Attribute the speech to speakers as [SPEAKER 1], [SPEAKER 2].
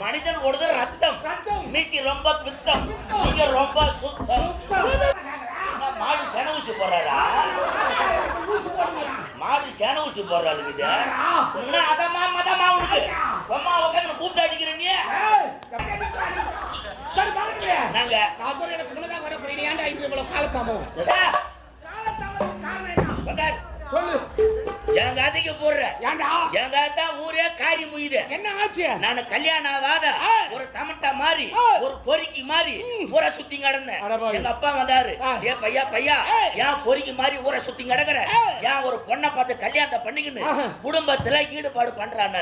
[SPEAKER 1] மனிதன் ஓடுது ரத்தம், மீசி ரொம்ப பித்தம், நீங்க ரொம்ப சுத்தம். மாடு சென ஊசி போடுறாரா? மாடு சென ஊசி போடுறாரு இது. அதமா மதமா உனக்கு சும்மா உட்காந்து கூப்பிட்டு அடிக்கிற நீ. நாங்க என் கதைக்கு போடுற என் கதை ஊரே காரி முயுது. என்ன ஆச்சு? நான் கல்யாணம் ஆகாத ஒரு தமட்டா மாதிரி ஒரு பொறுக்கி மாதிரி ஊரை சுத்தி கிடந்தேன். எங்க அப்பா வந்தாரு, ஏ பையா பையா ஏன் பொறுக்கி மாதிரி ஊரை சுத்தி கிடக்குற, ஏன் ஒரு பொண்ணை பார்த்து கல்யாணத்தை பண்ணிக்கின்னு குடும்பத்துல ஈடுபாடு பண்றான்னு.